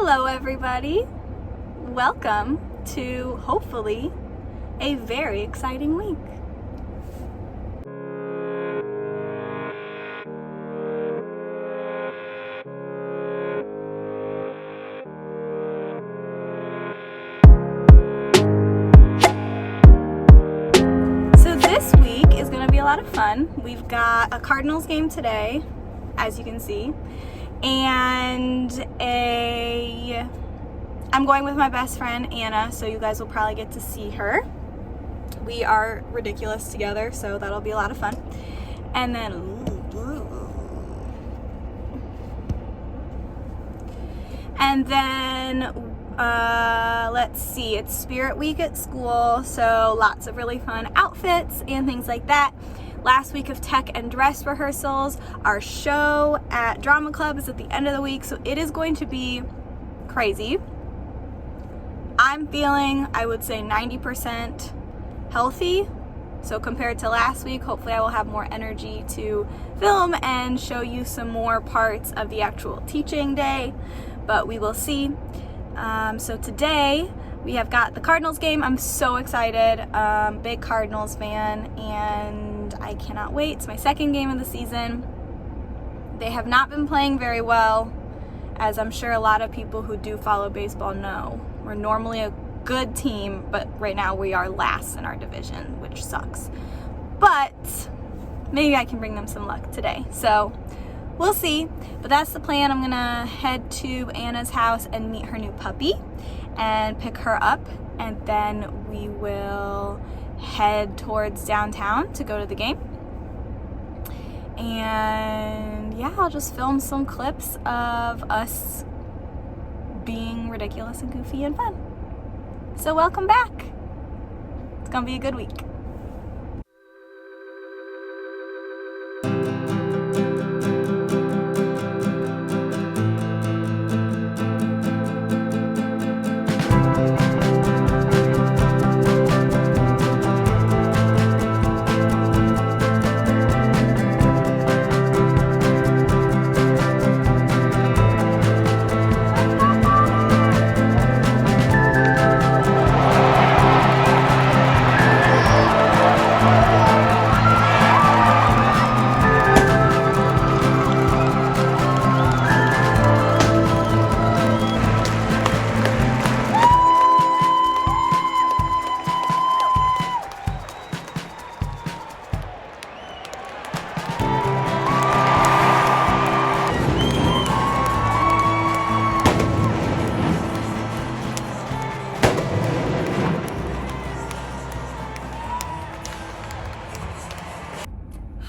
Hello everybody, welcome to hopefully a very exciting week. So this week is going to be a lot of fun. We've got a Cardinals game today, as you can see, and I'm going with my best friend Anna, so you guys will probably get to see her. We are ridiculous together, so that'll be a lot of fun. And then let's see, it's Spirit Week at school, so lots of really fun outfits and things like that. Last week of tech and dress rehearsals. Our show at Drama Club is at the end of the week, so it is going to be crazy. I'm feeling, I would say, 90% healthy. So compared to last week, hopefully I will have more energy to film and show you some more parts of the actual teaching day, but we will see. So today we have got the Cardinals game. I'm so excited. Big Cardinals fan, and I cannot wait. It's my second game of the season. They have not been playing very well, as I'm sure a lot of people who do follow baseball know. We're normally a good team, but right now we are last in our division, which sucks. But maybe I can bring them some luck today. So we'll see. But that's the plan. I'm gonna head to Anna's house and meet her new puppy and pick her up, and then we will head towards downtown to go to the game. And yeah, I'll just film some clips of us being ridiculous and goofy and fun. So welcome back. It's gonna be a good week.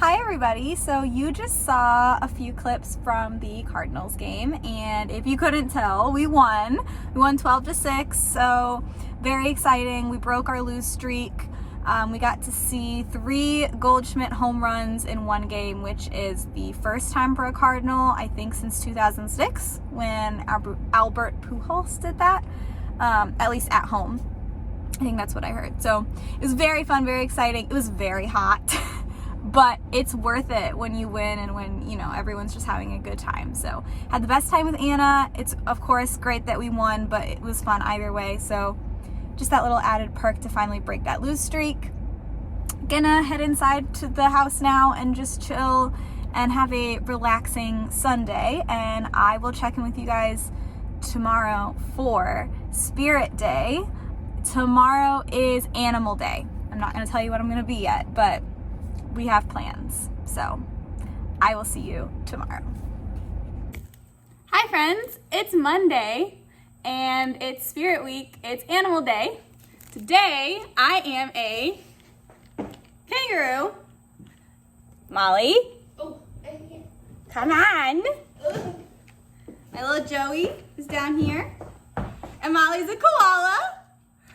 Hi everybody, so you just saw a few clips from the Cardinals game, and if you couldn't tell, we won. We won 12-6, so very exciting. We broke our lose streak. We got to see 3 Goldschmidt home runs in one game, which is the first time for a Cardinal, I think, since 2006, when Albert Pujols did that, at least at home. I think that's what I heard. So it was very fun, very exciting. It was very hot. But it's worth it when you win and when, you know, everyone's just having a good time. So had the best time with Anna. It's, of course, great that we won, but it was fun either way. So just that little added perk to finally break that lose streak. Gonna head inside to the house now and just chill and have a relaxing Sunday. And I will check in with you guys tomorrow for Spirit Day. Tomorrow is Animal Day. I'm not gonna tell you what I'm gonna be yet, but we have plans, so I will see you tomorrow. Hi friends, it's Monday and it's Spirit Week, it's Animal Day. Today I am a kangaroo. Molly, come on. My little Joey is down here, and Molly's a koala.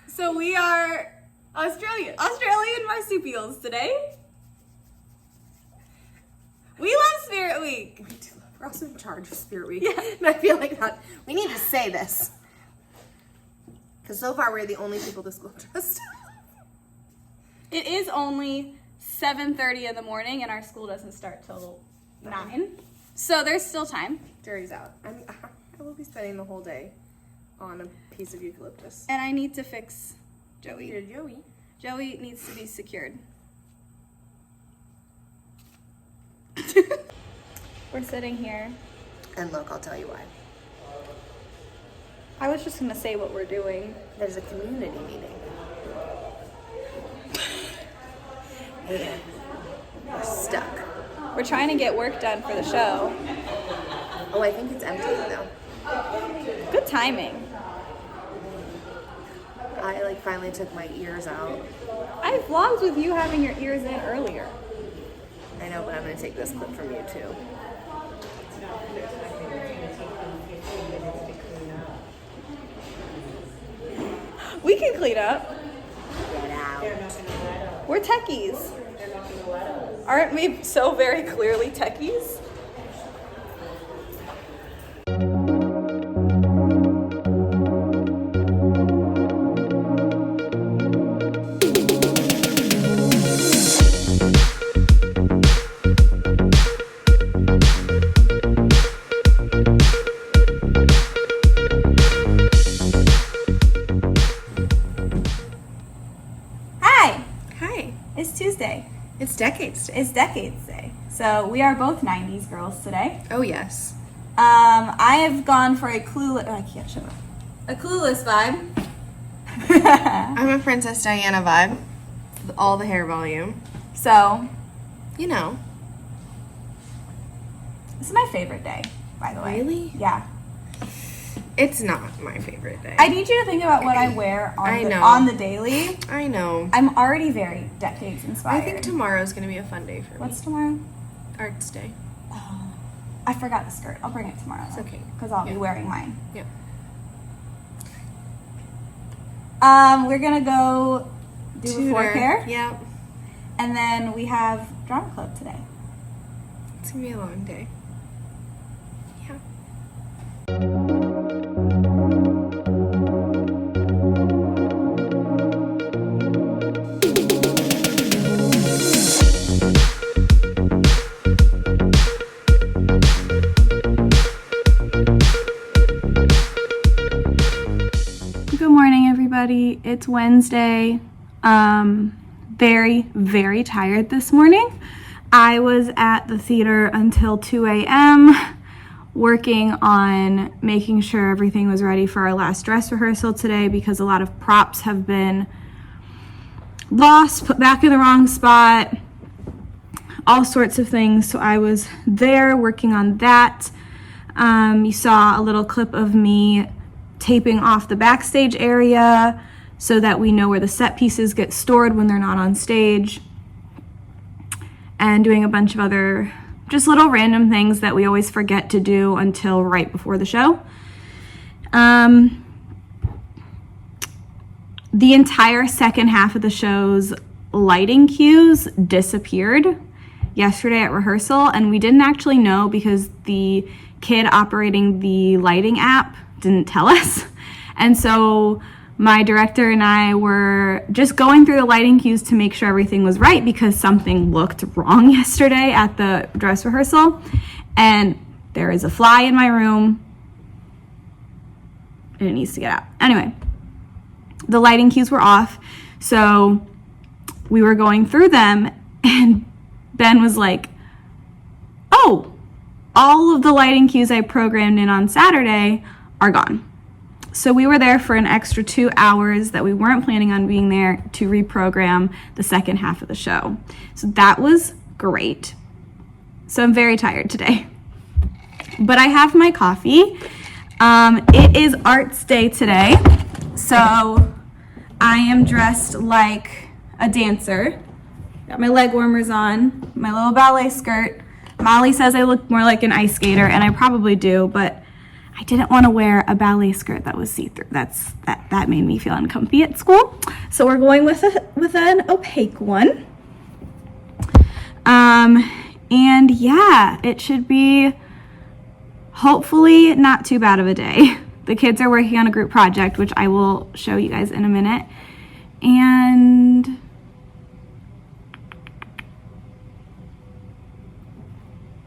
So we are Australian marsupials today. We love Spirit Week. We do. We're also in charge of Spirit Week. Yeah. And I feel like that we need to say this. Because so far we're the only people this school dressed. It is only 7:30 in the morning and our school doesn't start till 9. So there's still time. Jury's out. I will be spending the whole day on a piece of eucalyptus. And I need to fix Joey. Here, Joey. Joey needs to be secured. We're sitting here. And look, I'll tell you why. I was just gonna say what we're doing. There's a community meeting. And we're stuck. We're trying to get work done for the show. Oh, I think it's empty now. Good timing. I finally took my ears out. I have vlogs with you having your ears in earlier. I know, but I'm gonna take this clip from you too. We can clean up. Get out. We're techies. Aren't we so very clearly techies? It's Tuesday. It's Decades Day. It's Decades Day. So we are both 90s girls today. Oh, yes. I have gone for a clueless... Oh, I can't show it. A clueless vibe. I'm a Princess Diana vibe. With all the hair volume. So... You know. This is my favorite day, by the way. Really? Yeah. It's not my favorite day. I need you to think about what I wear on the daily. I know. I'm already very Decades inspired. I think tomorrow's going to be a fun day for me. What's tomorrow? Arts Day. Oh, I forgot the skirt. I'll bring it tomorrow. It's okay. Because I'll be wearing mine. Yeah. We're going to go do a fork hair. Yeah. And then we have drama club today. It's going to be a long day. Yeah. Good morning, everybody. It's Wednesday. Very, very tired this morning. I was at the theater until 2 a.m. working on making sure everything was ready for our last dress rehearsal today because a lot of props have been lost, put back in the wrong spot, all sorts of things. So I was there working on that. You saw a little clip of me taping off the backstage area so that we know where the set pieces get stored when they're not on stage, and doing a bunch of other just little random things that we always forget to do until right before the show. The entire second half of the show's lighting cues disappeared yesterday at rehearsal, and we didn't actually know because the kid operating the lighting app didn't tell us. And so my director and I were just going through the lighting cues to make sure everything was right because something looked wrong yesterday at the dress rehearsal. And there is a fly in my room and it needs to get out. Anyway, the lighting cues were off. So we were going through them and Ben was like, oh, all of the lighting cues I programmed in on Saturday are gone. So we were there for an extra 2 hours that we weren't planning on being there to reprogram the second half of the show. So that was great. So I'm very tired today. But I have my coffee. It is Arts Day today. So I am dressed like a dancer. Got my leg warmers on, my little ballet skirt. Molly says I look more like an ice skater, and I probably do, but I didn't want to wear a ballet skirt that was see-through. That made me feel uncomfy at school. So we're going with an opaque one. And yeah, it should be hopefully not too bad of a day. The kids are working on a group project, which I will show you guys in a minute. And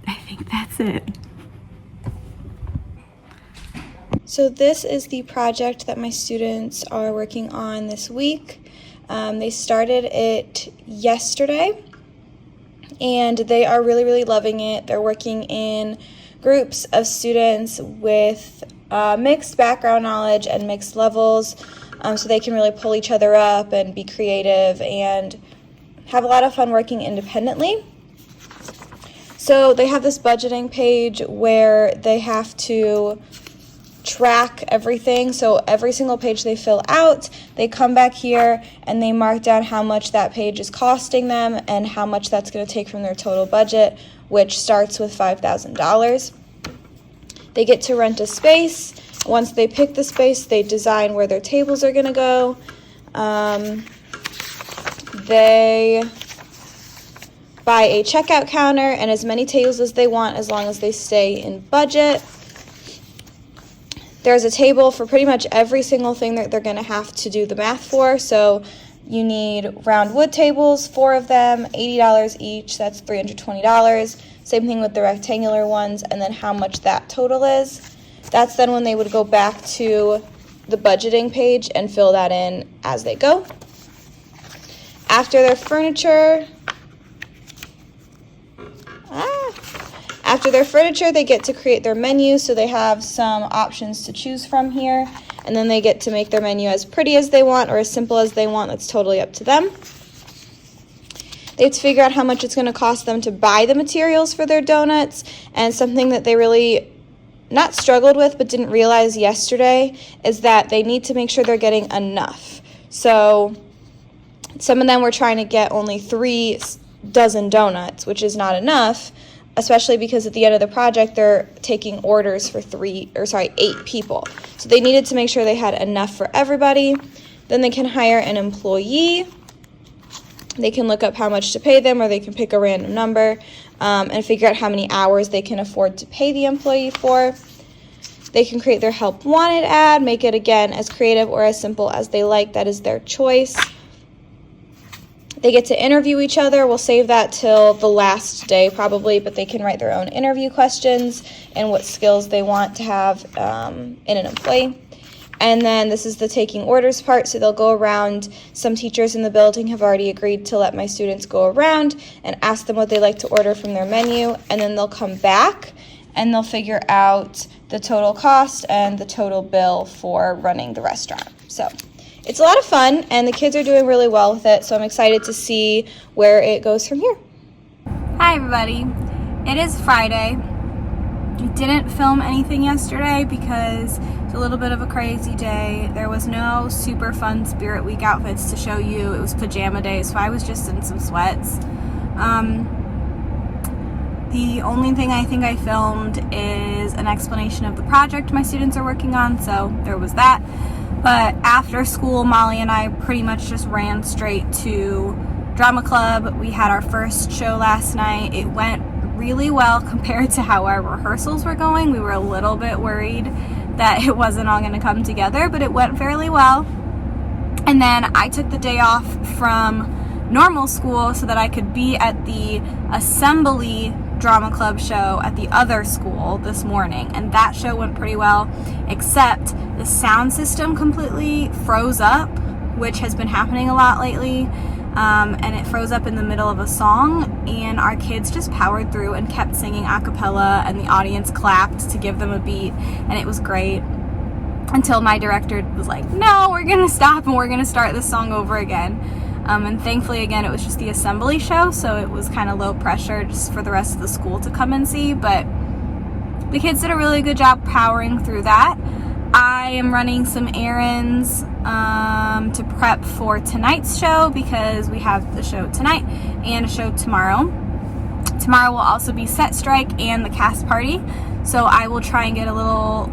I think that's it. So this is the project that my students are working on this week. They started it yesterday, and they are really, really loving it. They're working in groups of students with mixed background knowledge and mixed levels, so they can really pull each other up and be creative and have a lot of fun working independently. So they have this budgeting page where they have to track everything. So every single page they fill out, they come back here and they mark down how much that page is costing them and how much that's going to take from their total budget, which starts with $5,000. They get to rent a space. Once they pick the space, they design where their tables are going to go. They buy a checkout counter and as many tables as they want, as long as they stay in budget. There's a table for pretty much every single thing that they're going to have to do the math for. So you need round wood tables, 4 of them, $80 each. That's $320. Same thing with the rectangular ones, and then how much that total is. That's then when they would go back to the budgeting page and fill that in as they go. After their furniture, they get to create their menu, so they have some options to choose from here, and then they get to make their menu as pretty as they want or as simple as they want. That's totally up to them. They have to figure out how much it's going to cost them to buy the materials for their donuts, and something that they really not struggled with but didn't realize yesterday is that they need to make sure they're getting enough. So some of them were trying to get only 3 dozen donuts, which is not enough, especially because at the end of the project they're taking orders for 8 people. So they needed to make sure they had enough for everybody. Then they can hire an employee. They can look up how much to pay them, or they can pick a random number and figure out how many hours they can afford to pay the employee for. They can create their help wanted ad, make it again as creative or as simple as they like. That is their choice. They get to interview each other. We'll save that till the last day probably, but they can write their own interview questions and what skills they want to have in an employee. And then this is the taking orders part, so they'll go around. Some teachers in the building have already agreed to let my students go around and ask them what they like to order from their menu, and then they'll come back and they'll figure out the total cost and the total bill for running the restaurant. So it's a lot of fun, and the kids are doing really well with it, so I'm excited to see where it goes from here. Hi everybody, it is Friday. We didn't film anything yesterday because it's a little bit of a crazy day. There was no super fun Spirit Week outfits to show you. It was pajama day, so I was just in some sweats. The only thing I think I filmed is an explanation of the project my students are working on, so there was that. But after school, Molly and I pretty much just ran straight to drama club. We had our first show last night. It went really well compared to how our rehearsals were going. We were a little bit worried that it wasn't all going to come together, but it went fairly well. And then I took the day off from normal school so that I could be at the assembly drama club show at the other school this morning, and that show went pretty well, except the sound system completely froze up, which has been happening a lot lately. And it froze up in the middle of a song, and our kids just powered through and kept singing a cappella, and the audience clapped to give them a beat, and it was great until my director was like, no, we're gonna stop and we're gonna start this song over again. And thankfully, again, it was just the assembly show, so it was kind of low pressure just for the rest of the school to come and see, but the kids did a really good job powering through that. I am running some errands to prep for tonight's show because we have the show tonight and a show tomorrow. Tomorrow will also be set strike and the cast party, so I will try and get a little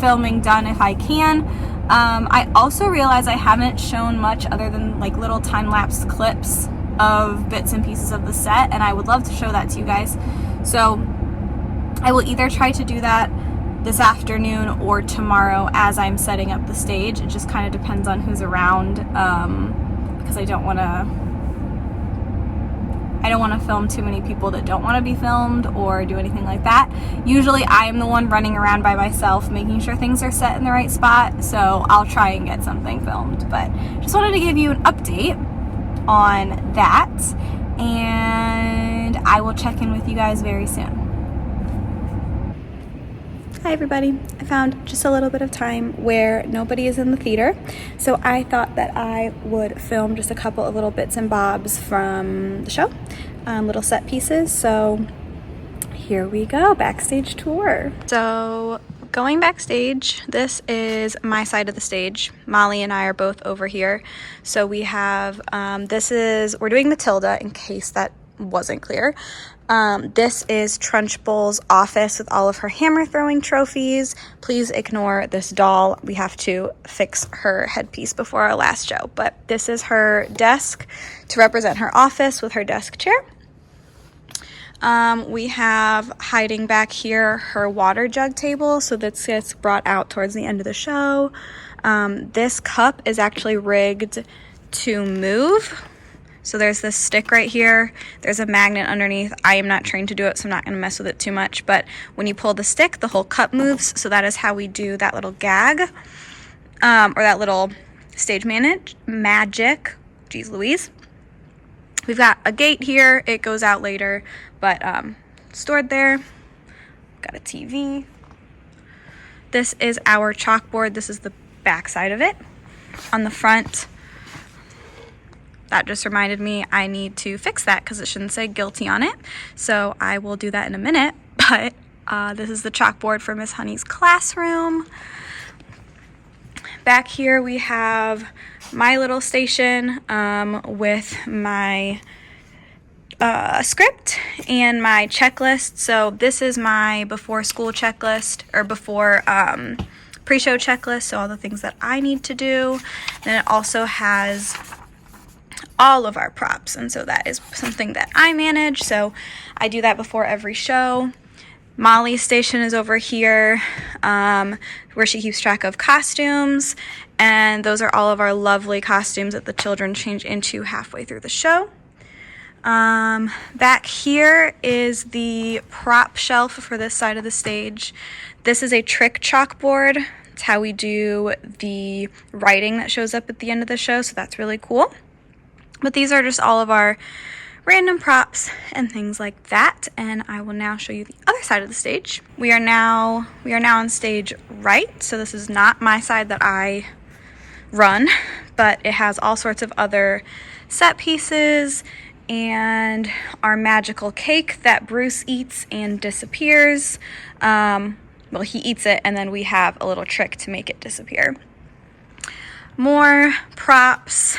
filming done if I can. I also realize I haven't shown much other than like little time-lapse clips of bits and pieces of the set, and I would love to show that to you guys. So I will either try to do that this afternoon or tomorrow as I'm setting up the stage. It just kind of depends on who's around, because I I don't want to film too many people that don't want to be filmed or do anything like that. Usually I am the one running around by myself making sure things are set in the right spot, so I'll try and get something filmed. But just wanted to give you an update on that, and I will check in with you guys very soon. Hi everybody. I found just a little bit of time where nobody is in the theater, so I thought that I would film just a couple of little bits and bobs from the show, little set pieces. So here we go, backstage tour. So going backstage, this is my side of the stage. Molly and I are both over here. So we have, we're doing Matilda, in case that wasn't clear. This is Trunchbull's office with all of her hammer throwing trophies. Please ignore this doll. We have to fix her headpiece before our last show. But this is her desk to represent her office with her desk chair. We have hiding back here her water jug table, so that gets brought out towards the end of the show. This cup is actually rigged to move. So there's this stick right here. There's a magnet underneath. I am not trained to do it, so I'm not going to mess with it too much. But when you pull the stick, the whole cup moves. So that is how we do that little gag, or that little stage magic. Jeez Louise. We've got a gate here. It goes out later, but stored there. Got a TV. This is our chalkboard. This is the back side of it. On the front, that just reminded me I need to fix that because it shouldn't say guilty on it. So I will do that in a minute. But this is the chalkboard for Miss Honey's classroom. Back here we have my little station with my script and my checklist. So this is my before school checklist, or before pre-show checklist. So all the things that I need to do. Then it also has all of our props, and so that is something that I manage, so I do that before every show. Molly's station is over here, where she keeps track of costumes, and those are all of our lovely costumes that the children change into halfway through the show. Back here is the prop shelf for this side of the stage. This is a trick chalkboard. It's how we do the writing that shows up at the end of the show, so that's really cool. But these are just all of our random props and things like that, and I will now show you the other side of the stage. We are now on stage right, so this is not my side that I run, but it has all sorts of other set pieces and our magical cake that Bruce eats and disappears. Well, he eats it, and then we have a little trick to make it disappear. More props,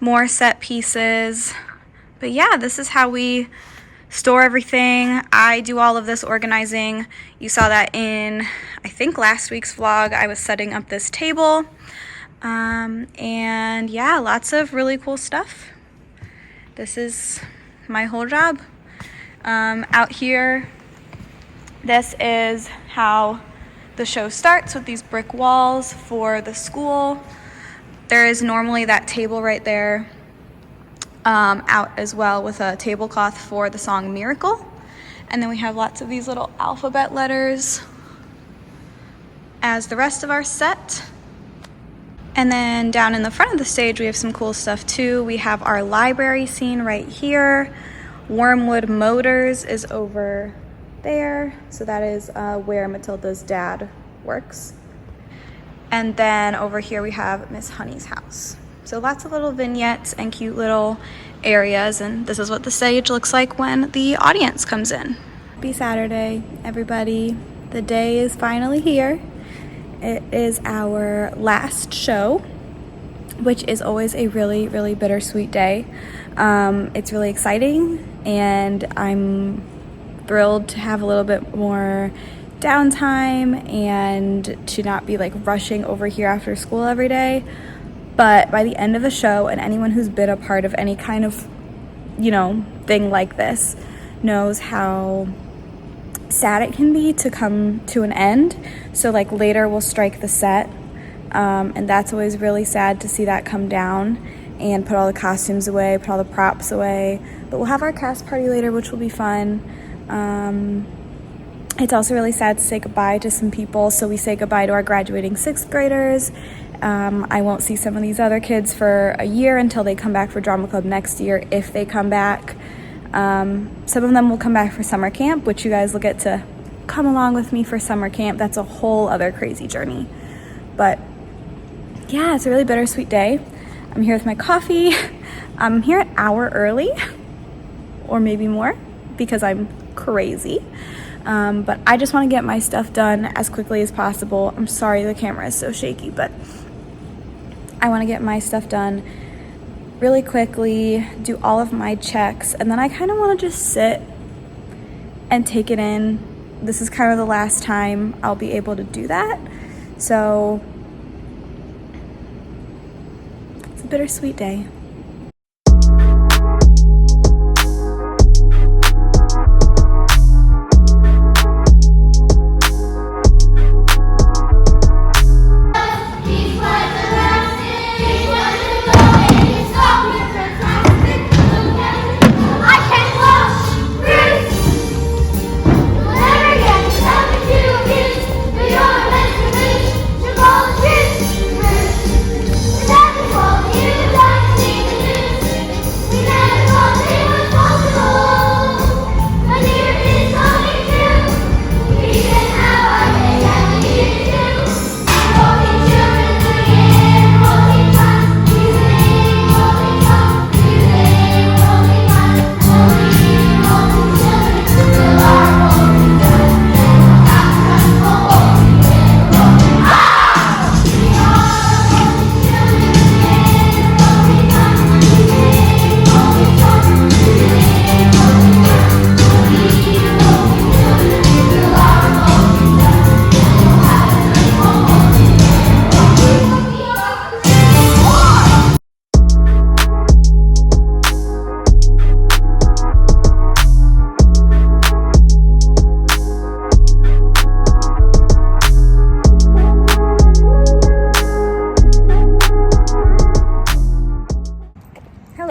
more set pieces. But yeah, this is how we store everything. I do all of this organizing. You saw that in, I think, last week's vlog. I was setting up this table. And yeah, lots of really cool stuff. This is my whole job. Out here, this is how the show starts, with these brick walls for the school. There is normally that table right there out as well, with a tablecloth for the song Miracle. And then we have lots of these little alphabet letters as the rest of our set. And then down in the front of the stage, we have some cool stuff too. We have our library scene right here. Wormwood Motors is over there. So that is where Matilda's dad works. And then over here we have Miss Honey's house. So lots of little vignettes and cute little areas, and this is what the stage looks like when the audience comes in. Happy Saturday, everybody. The day is finally here. It is our last show, which is always a really, really bittersweet day. It's really exciting, and I'm thrilled to have a little bit more downtime and to not be like rushing over here after school every day. But by the end of the show, and anyone who's been a part of any kind of, thing like this knows how sad it can be to come to an end. So later we'll strike the set, and that's always really sad to see that come down. and put all the costumes away, put all the props away. But we'll have our cast party later, which will be fun. It's also really sad to say goodbye to some people, so we say goodbye to our graduating 6th graders. I won't see some of these other kids for a year until they come back for drama club next year, if they come back. Some of them will come back for summer camp, which you guys will get to come along with me for summer camp. That's a whole other crazy journey. But yeah, it's a really bittersweet day. I'm here with my coffee. I'm here an hour early, or maybe more, because I'm crazy. But I just want to get my stuff done as quickly as possible. I'm sorry the camera is so shaky, but I want to get my stuff done really quickly, do all of my checks, and then I kind of want to just sit and take it in. This is kind of the last time I'll be able to do that. So it's a bittersweet day.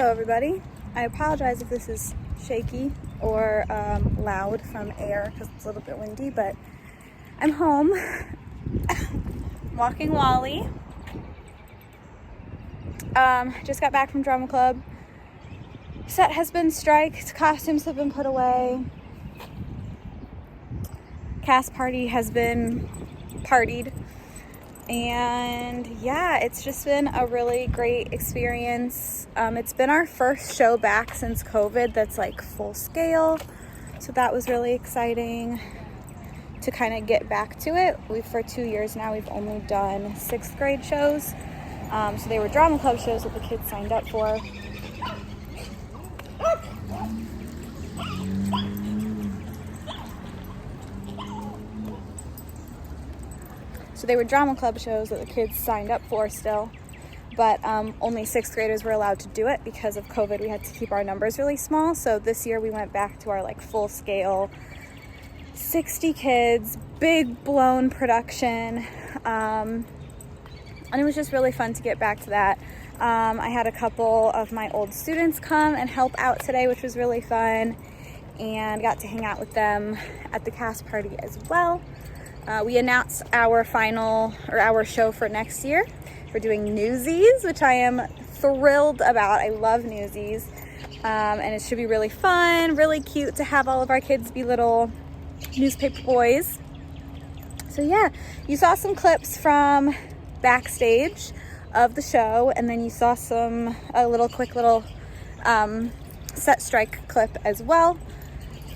Everybody, I apologize if this is shaky or loud from air because it's a little bit windy, but I'm home walking Wally. Just got back from drama club. Set has been striked, costumes have been put away, cast party has been partied, and yeah, it's just been a really great experience. It's been our first show back since COVID that's like full scale, so that was really exciting to kind of get back to it. For 2 years now, we've only done 6th grade shows, so they were drama club shows that the kids signed up for. So they were drama club shows that the kids signed up for still, but only 6th graders were allowed to do it because of COVID. We had to keep our numbers really small. So this year we went back to our like full scale, 60 kids, big blown production. And it was just really fun to get back to that. I had a couple of my old students come and help out today, which was really fun, and got to hang out with them at the cast party as well. We announced our our show for next year. We're doing Newsies, which I am thrilled about. I love Newsies. And it should be really fun, really cute to have all of our kids be little newspaper boys. So yeah, you saw some clips from backstage of the show, and then you saw a quick little set strike clip as well.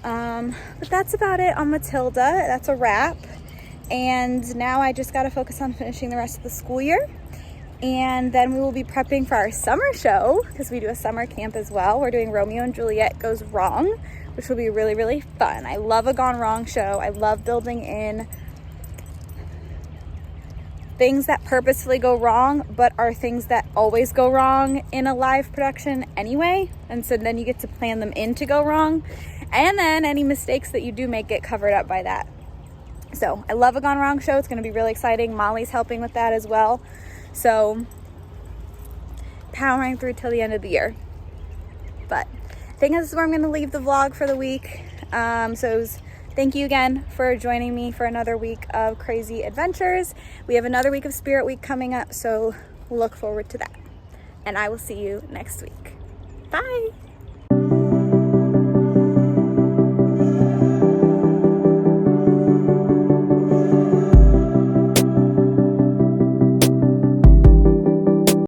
But that's about it on Matilda. That's a wrap. And now I just got to focus on finishing the rest of the school year. And then we will be prepping for our summer show, because we do a summer camp as well. We're doing Romeo and Juliet Goes Wrong, which will be really, really fun. I love a gone wrong show. I love building in things that purposefully go wrong, but are things that always go wrong in a live production anyway. And so then you get to plan them in to go wrong. And then any mistakes that you do make get covered up by that. So I love a gone wrong show. It's going to be really exciting. Molly's helping with that as well. So powering through till the end of the year. But I think this is where I'm going to leave the vlog for the week. Thank you again for joining me for another week of crazy adventures. We have another week of Spirit Week coming up, so look forward to that. And I will see you next week. Bye.